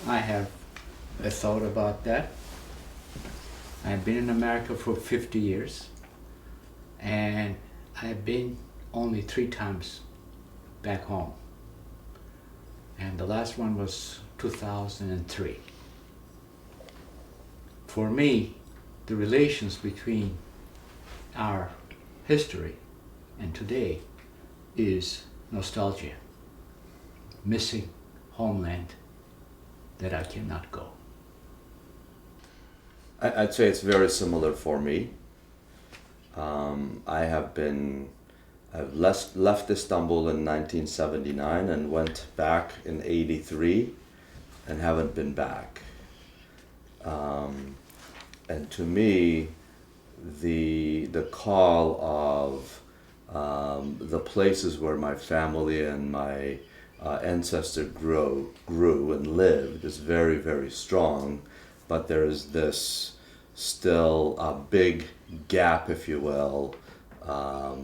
I have a thought about that. I've been in America for 50 years, and I've been only 3 times back home. And the last one was 2003. For me, the relations between our history and today is nostalgia, missing homeland that I cannot go. I'd say it's very similar for me. I've left Istanbul in 1979 and went back in 83 and haven't been back. And to me, the call of the places where my family and my ancestor grew and lived is very, very strong, but there is this still a big gap, if you will,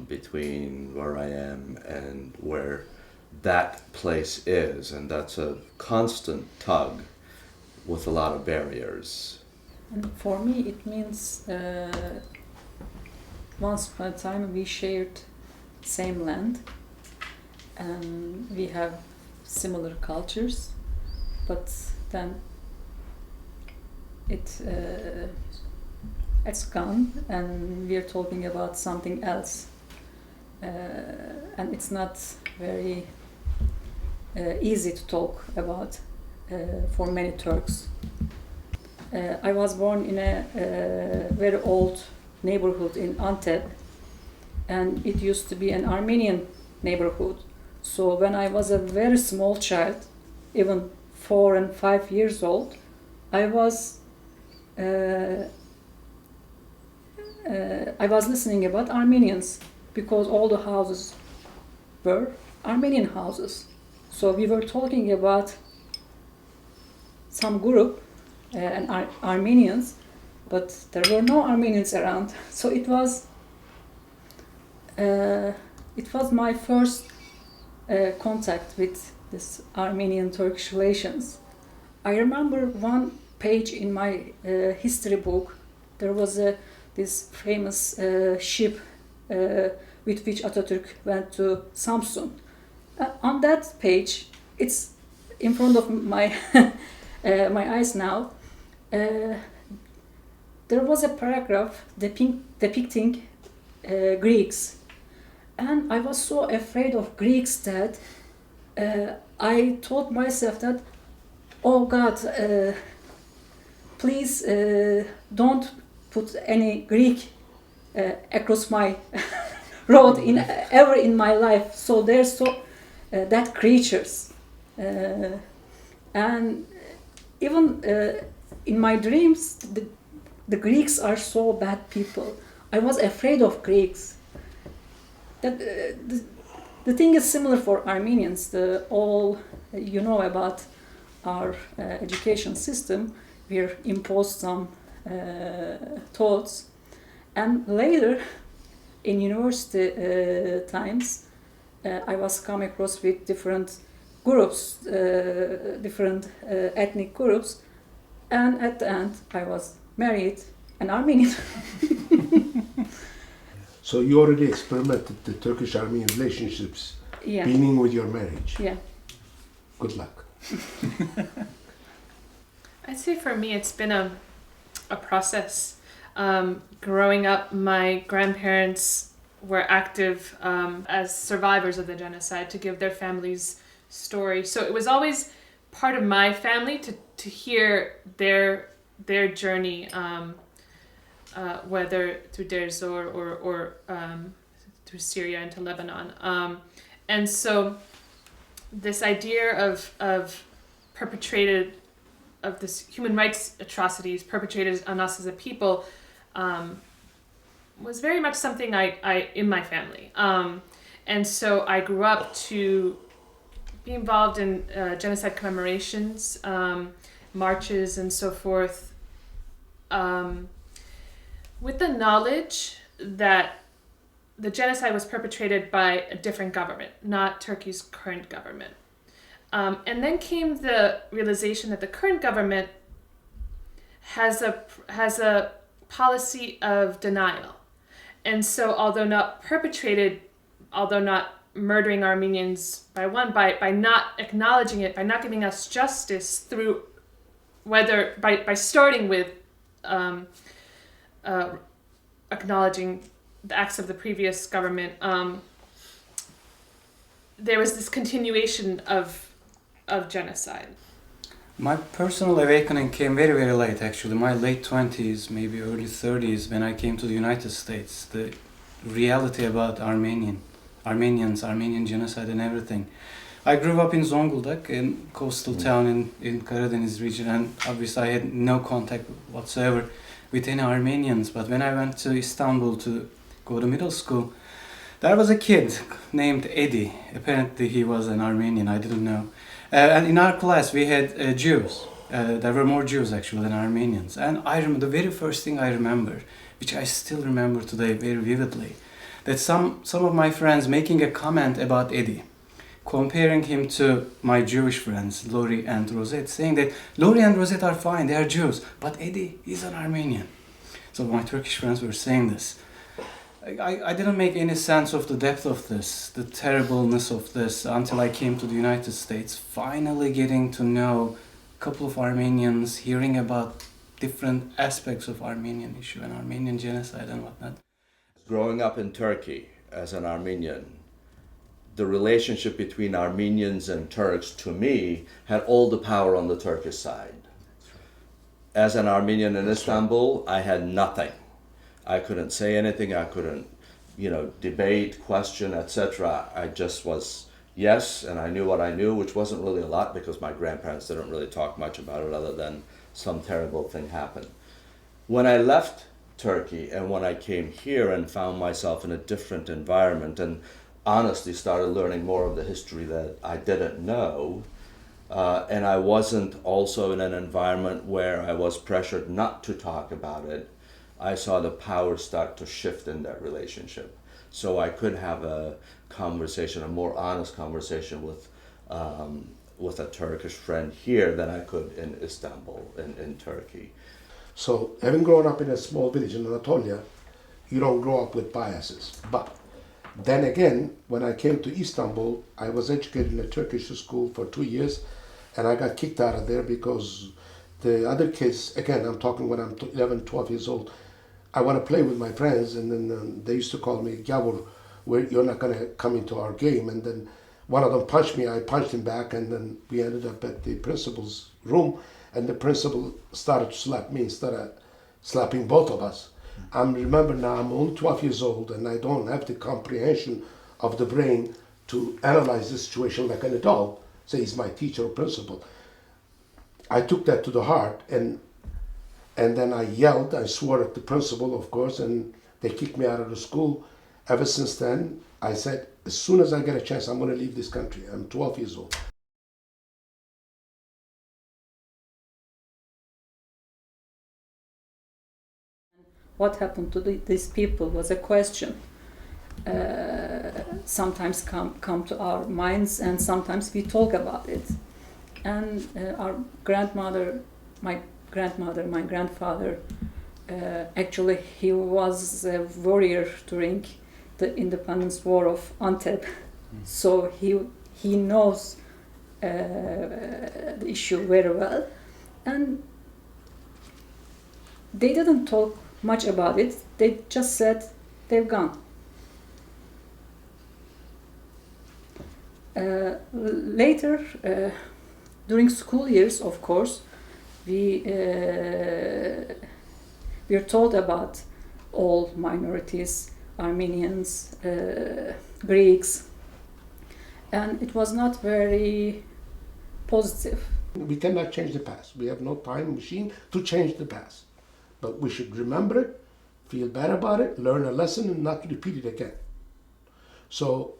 between where I am and where that place is, and that's a constant tug with a lot of barriers. And for me, it means once upon a time we shared same land, and we have similar cultures, but then it's gone, and we are talking about something else, and it's not very easy to talk about for many Turks. I was born in a very old neighborhood in Antep, and it used to be an Armenian neighborhood. So when I was a very small child, even 4 and 5 years old, I was listening about Armenians, because all the houses were Armenian houses. So we were talking about some group and Armenians, but there were no Armenians around. So it was my first contact with this Armenian-Turkish relations. I remember one page in my history book. There was this famous ship with which Atatürk went to Samsun. On that page, it's in front of my my eyes now. There was a paragraph depicting Greeks, and I was so afraid of Greeks that I told myself that, oh God, please don't put any Greek across my road ever in my life. So there's that creatures, and even in my dreams, the Greeks are so bad people. I was afraid of Greeks. That the thing is similar for Armenians. All you know about our education system, we imposed some thoughts, and later in university times, I was come across with different groups, different ethnic groups, and at the end I was married an Armenian. So you already experimented the Turkish-Armenian relationships, Yeah. beginning with your marriage. Yeah. Good luck. I'd say for me it's been a process. Growing up, my grandparents were active as survivors of the genocide to give their families story. So it was always part of my family to hear their journey, whether through Deir Zor or through Syria into Lebanon. And so this idea of this human rights atrocities perpetrated on us as a people was very much something I in my family. And so I grew up to be involved in genocide commemorations, marches and so forth, with the knowledge that the genocide was perpetrated by a different government, not Turkey's current government. And then came the realization that the current government has a policy of denial. And so although not murdering Armenians by not acknowledging it, by not giving us justice through by starting with acknowledging the acts of the previous government, there was this continuation of genocide. My personal awakening came very, very late, actually. My late 20s, maybe early 30s, when I came to the United States. The reality about Armenians, Armenian genocide and everything. I grew up in Zonguldak, in coastal town in Karadeniz region, and obviously I had no contact whatsoever with any Armenians. But when I went to Istanbul to go to middle school, there was a kid named Eddie. Apparently he was an Armenian, I didn't know. And in our class we had Jews. There were more Jews actually than Armenians. And I remember, the very first thing I remember, which I still remember today very vividly, that some of my friends making a comment about Eddie, comparing him to my Jewish friends, Lori and Rosette, saying that Lori and Rosette are fine, they are Jews, but Eddie is an Armenian. So my Turkish friends were saying this. I didn't make any sense of the depth of this, the terribleness of this, until I came to the United States, finally getting to know a couple of Armenians, hearing about different aspects of Armenian issue and Armenian genocide and whatnot. Growing up in Turkey as an Armenian, the relationship between Armenians and Turks, to me, had all the power on the Turkish side. As an Armenian in Istanbul, I had nothing. I couldn't say anything, I couldn't, debate, question, etc. I just was yes, and I knew what I knew, which wasn't really a lot because my grandparents didn't really talk much about it other than some terrible thing happened. When I left Turkey and when I came here and found myself in a different environment and honestly started learning more of the history that I didn't know, and I wasn't also in an environment where I was pressured not to talk about it, I saw the power start to shift in that relationship. So I could have a conversation, a more honest conversation with a Turkish friend here than I could in Istanbul, in Turkey. So, having grown up in a small village in Anatolia, you don't grow up with biases. But then again, when I came to Istanbul, I was educated in a Turkish school for 2 years, and I got kicked out of there because the other kids, again, I'm talking when I'm 11, 12 years old, I want to play with my friends, and then they used to call me Gavur, where you're not going to come into our game. And then one of them punched me, I punched him back, and then we ended up at the principal's room, and the principal started to slap me instead of slapping both of us. Remember now, I'm only 12 years old, and I don't have the comprehension of the brain to analyze the situation like an adult, say he's my teacher or principal. I took that to the heart, and then I yelled, I swore at the principal, of course, and they kicked me out of the school. Ever since then, I said, as soon as I get a chance, I'm going to leave this country. I'm 12 years old. What happened to these people was a question. Sometimes come to our minds, and sometimes we talk about it. And our grandmother, my grandfather, actually he was a warrior during the independence war of Antep. So he knows the issue very well. And they didn't talk much about it. They just said they've gone. Later, during school years, of course, we are told about all minorities, Armenians, Greeks, and it was not very positive. We cannot change the past. We have no time machine to change the past. But we should remember it, feel bad about it, learn a lesson, and not repeat it again. So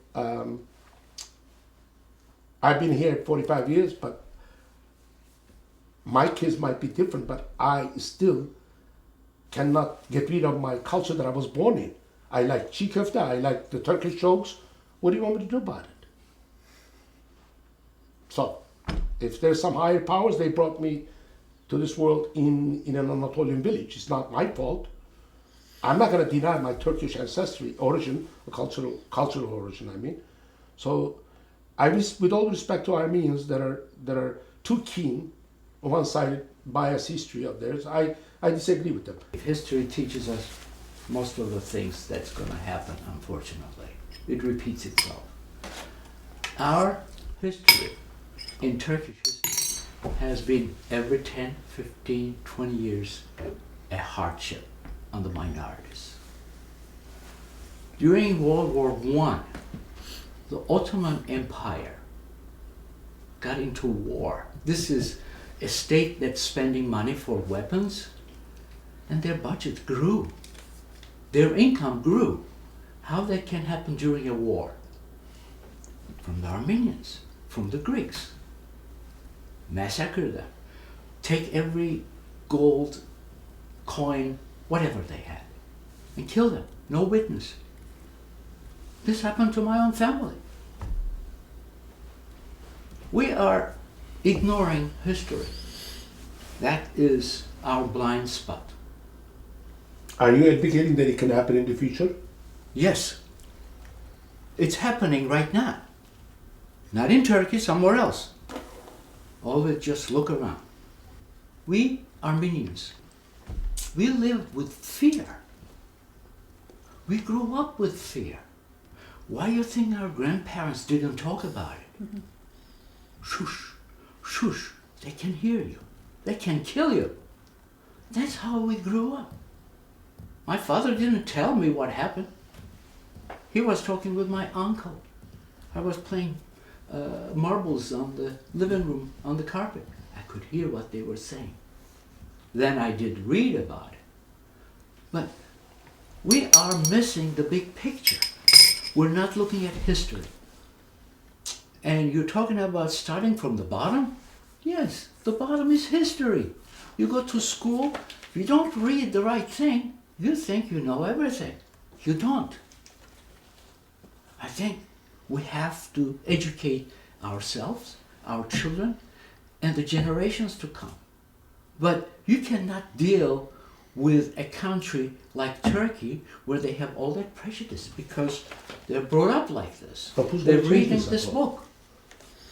I've been here 45 years, but my kids might be different, but I still cannot get rid of my culture that I was born in. I like çiğ köfte, I like the Turkish jokes. What do you want me to do about it? So, if there's some higher powers, they brought me to this world in an Anatolian village. It's not my fault. I'm not going to deny my Turkish ancestry, origin, cultural origin, I mean. So, with all respect to Armenians that are too keen, one-sided, biased history of theirs, I disagree with them. History teaches us most of the things that's going to happen, unfortunately. It repeats itself. Our history in Turkish history has been every 10, 15, 20 years a hardship on the minorities. During World War I, the Ottoman Empire got into war. This is a state that's spending money for weapons, and their budget grew. Their income grew. How that can happen during a war? From the Armenians, from the Greeks. Massacre them. Take every gold, coin, whatever they had, and kill them. No witness. This happened to my own family. We are ignoring history. That is our blind spot. Are you advocating that it can happen in the future? Yes. It's happening right now. Not in Turkey, somewhere else. Always just look around. We Armenians, we live with fear. We grew up with fear. Why do you think our grandparents didn't talk about it? Mm-hmm. Shush, shush, they can hear you. They can kill you. That's how we grew up. My father didn't tell me what happened. He was talking with my uncle. I was playing marbles on the living room on the carpet. I could hear what they were saying. Then I did read about it. But we are missing the big picture. We're not looking at history. And you're talking about starting from the bottom? Yes, the bottom is history. You go to school, if you don't read the right thing, you think you know everything. You don't. I think we have to educate ourselves, our children, and the generations to come. But you cannot deal with a country like Turkey where they have all that prejudice because they're brought up like this. They're reading this book.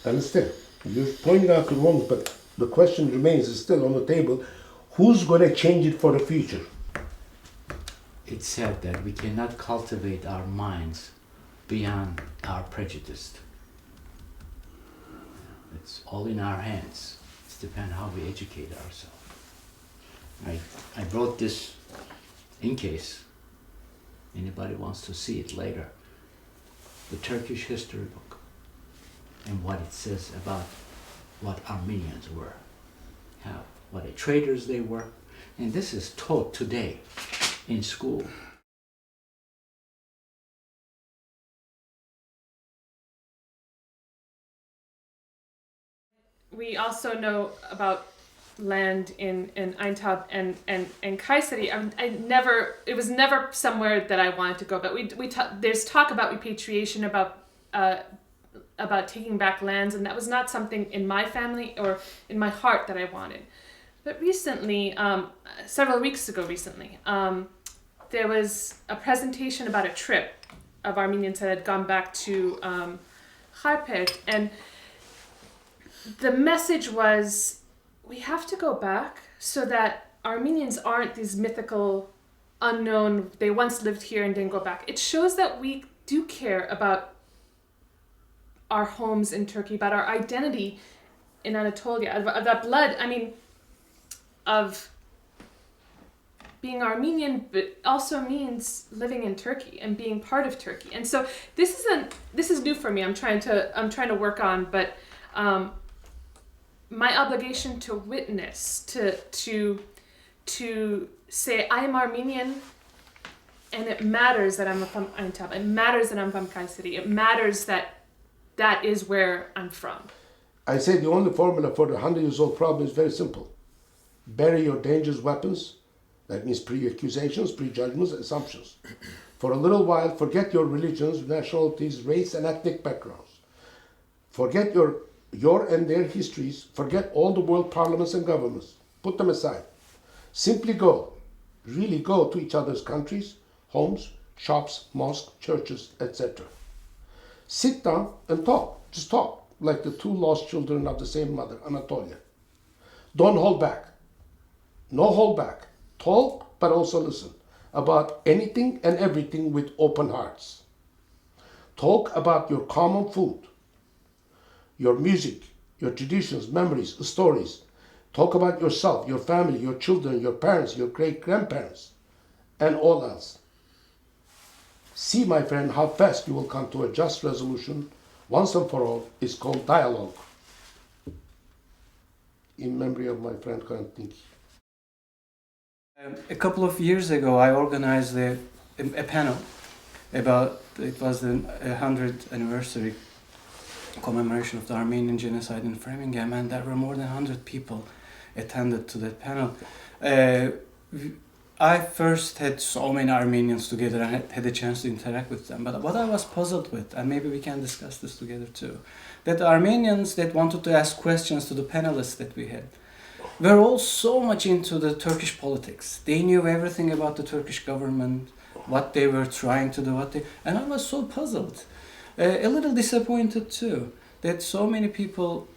I understand. You're pointing out the wrongs, but the question remains, is still on the table. Who's going to change it for the future? It's said that we cannot cultivate our minds beyond our prejudice. It's all in our hands. It depends how we educate ourselves. I wrote this in case anybody wants to see it later. The Turkish history book and what it says about what Armenians were, what traders they were, and this is taught today in school. We also know about land in Aintab and Kayseri. It was never somewhere that I wanted to go, but there's talk about repatriation, about taking back lands, and that was not something in my family or in my heart that I wanted. But recently, several weeks ago there was a presentation about a trip of Armenians that had gone back to Kharpet, and the message was, we have to go back so that Armenians aren't these mythical, unknown, they once lived here and didn't go back. It shows that we do care about our homes in Turkey, about our identity in Anatolia, of that blood, of being Armenian, but also means living in Turkey and being part of Turkey. And so this is new for me. I'm trying to work on, but my obligation to witness, to say I am Armenian, and it matters that I'm from Aintab. It matters that I'm from Kayseri. It matters that is where I'm from. I say the only formula for the 100-year-old problem is very simple. Bury your dangerous weapons. That means pre-accusations, prejudgments, assumptions. For a little while, forget your religions, nationalities, race, and ethnic backgrounds. Forget your your and their histories, forget all the world parliaments and governments. Put them aside. Simply go, really go to each other's countries, homes, shops, mosques, churches, etc. Sit down and talk. Just talk, like the two lost children of the same mother, Anatolia. Don't hold back. No hold back. Talk, but also listen about anything and everything with open hearts. Talk about your common food, your music, your traditions, memories, stories. Talk about yourself, your family, your children, your parents, your great-grandparents, and all else. See, my friend, how fast you will come to a just resolution once and for all. It's called dialogue. In memory of my friend Kaan Ağartan. A couple of years ago, I organized a panel about, it was the 100th anniversary commemoration of the Armenian Genocide in Framingham, and there were more than 100 people attended to that panel. I first had so many Armenians together and had a chance to interact with them. But what I was puzzled with, and maybe we can discuss this together too, that the Armenians that wanted to ask questions to the panelists that we had were all so much into the Turkish politics. They knew everything about the Turkish government, what they were trying to do, and I was so puzzled. A little disappointed too, that so many people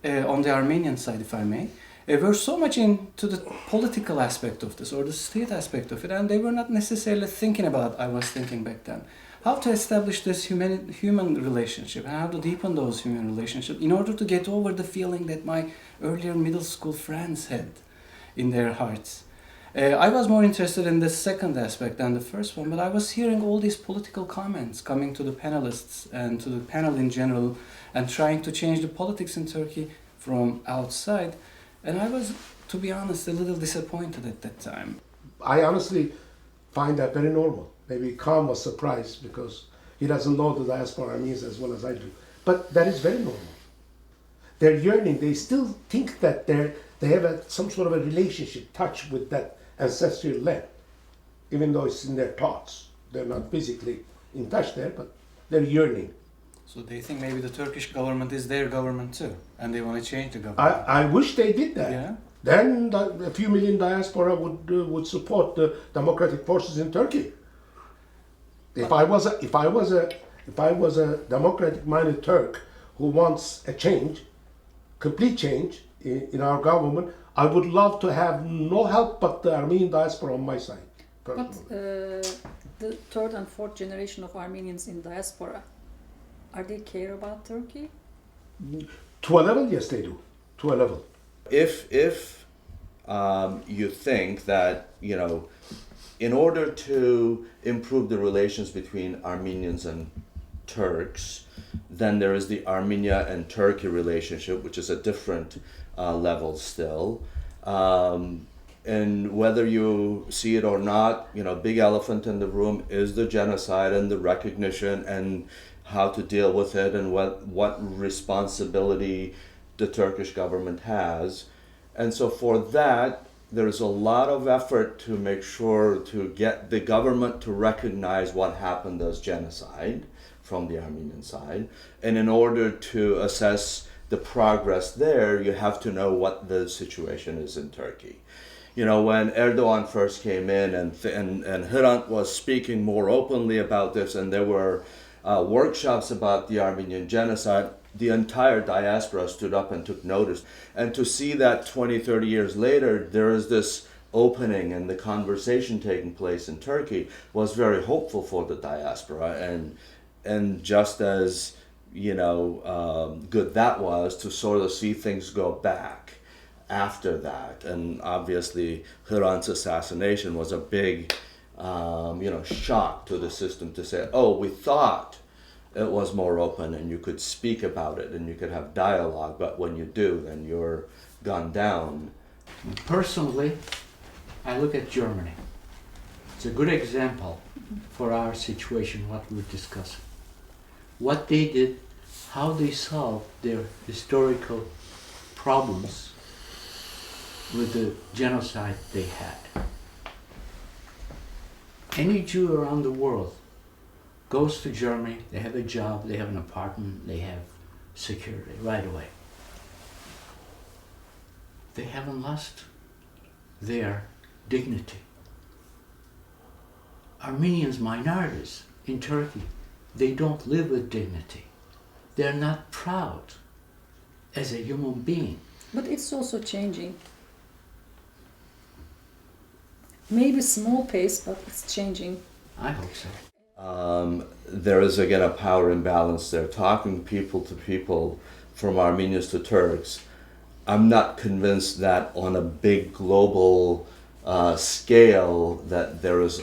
on the Armenian side, if I may, were so much into the political aspect of this or the state aspect of it, and they were not necessarily thinking about, I was thinking back then, how to establish this human relationship and how to deepen those human relationships in order to get over the feeling that my earlier middle school friends had in their hearts. I was more interested in the second aspect than the first one, but I was hearing all these political comments coming to the panelists and to the panel in general and trying to change the politics in Turkey from outside. And I was, to be honest, a little disappointed at that time. I honestly find that very normal. Maybe Kaan was surprised because he doesn't know the diaspora Armenians as well as I do. But that is very normal. They're yearning, they still think that they have some sort of a relationship, touch with that ancestral land, even though it's in their thoughts. They're not physically in touch there, but they're yearning. So they think maybe the Turkish government is their government too, and they want to change the government. I wish they did that. Yeah. Then a few million diaspora would support the democratic forces in Turkey. If I was a democratic-minded Turk who wants a change, complete change in our government, I would love to have no help but the Armenian diaspora on my side. But the third and fourth generation of Armenians in diaspora, are they care about Turkey? To a level, yes, they do. To a level. If you think that, you know, in order to improve the relations between Armenians and Turks, then there is the Armenia and Turkey relationship, which is a different level still. And whether you see it or not, you know, big elephant in the room is the genocide and the recognition and how to deal with it and what responsibility the Turkish government has. And so for that, there's a lot of effort to make sure to get the government to recognize what happened as genocide from the Armenian side. And in order to assess the progress there, you have to know what the situation is in Turkey. You know, when Erdogan first came in and Hrant was speaking more openly about this, and there were workshops about the Armenian genocide, the entire diaspora stood up and took notice. And to see that 20, 30 years later, there is this opening and the conversation taking place in Turkey was very hopeful for the diaspora. And just as, you know, good that was to sort of see things go back after that. And obviously, Hrant's assassination was a big, you know, shock to the system to say, oh, we thought it was more open and you could speak about it and you could have dialogue, but when you do, then you're gunned down. Personally, I look at Germany. It's a good example for our situation, what we're discussing. What they did, how they solved their historical problems with the genocide they had. Any Jew around the world goes to Germany, they have a job, they have an apartment, they have security right away. they haven't lost their dignity. Armenians, minorities in Turkey, they don't live with dignity. They're not proud as a human being. But it's also changing. Maybe small pace, but it's changing. I hope so. There is again a power imbalance there. Talking people to people, from Armenians to Turks, I'm not convinced that on a big global scale that there is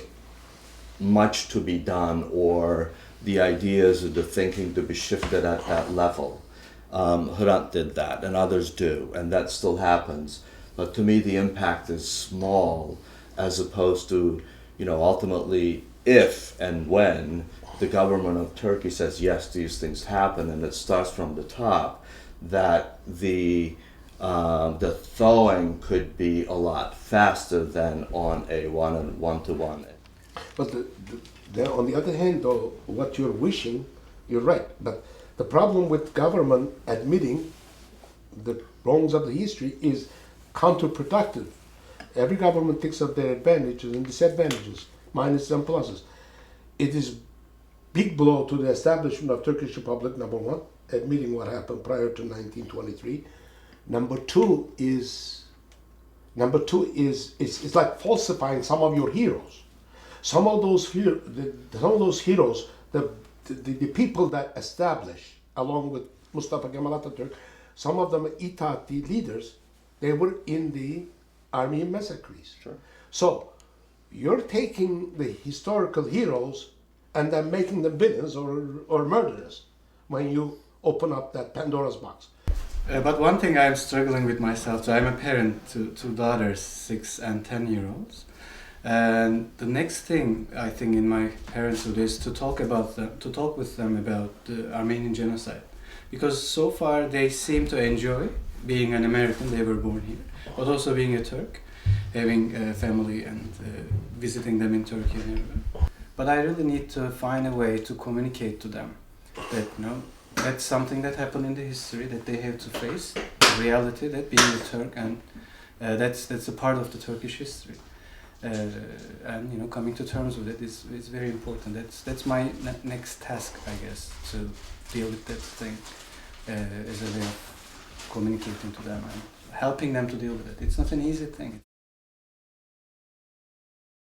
much to be done or the ideas or the thinking to be shifted at that level. Hrant did that, and others do, and that still happens. But to me, the impact is small, as opposed to, ultimately, if and when the government of Turkey says, yes, these things happen, and it starts from the top, that the thawing could be a lot faster than on a one-to-one. But on the other hand, though, what you're wishing, you're right. But the problem with government admitting the wrongs of the history is counterproductive. Every government thinks of their advantages and disadvantages, minuses and pluses. It is big blow to the establishment of Turkish Republic, number one, admitting what happened prior to 1923. Number two is it's like falsifying some of your heroes. Some of those heroes, the people that establish, along with Mustafa Kemal Atatürk, some of them İttihatçı leaders, they were in the Armenian massacres. Sure. So you're taking the historical heroes and then making them villains or murderers when you open up that Pandora's box. But one thing I'm struggling with myself, so I'm a parent to two daughters, 6 and 10-year-olds. And the next thing I think in my parenthood is to talk with them about the Armenian Genocide, because so far they seem to enjoy being an American. They were born here, but also being a Turk, having a family and visiting them in Turkey and everywhere. But I really need to find a way to communicate to them that that's something that happened in the history that they have to face, the reality that being a Turk, and that's a part of the Turkish history. And coming to terms with it is very important. That's my next task, I guess, to deal with that thing as a way of communicating to them and helping them to deal with it. It's not an easy thing.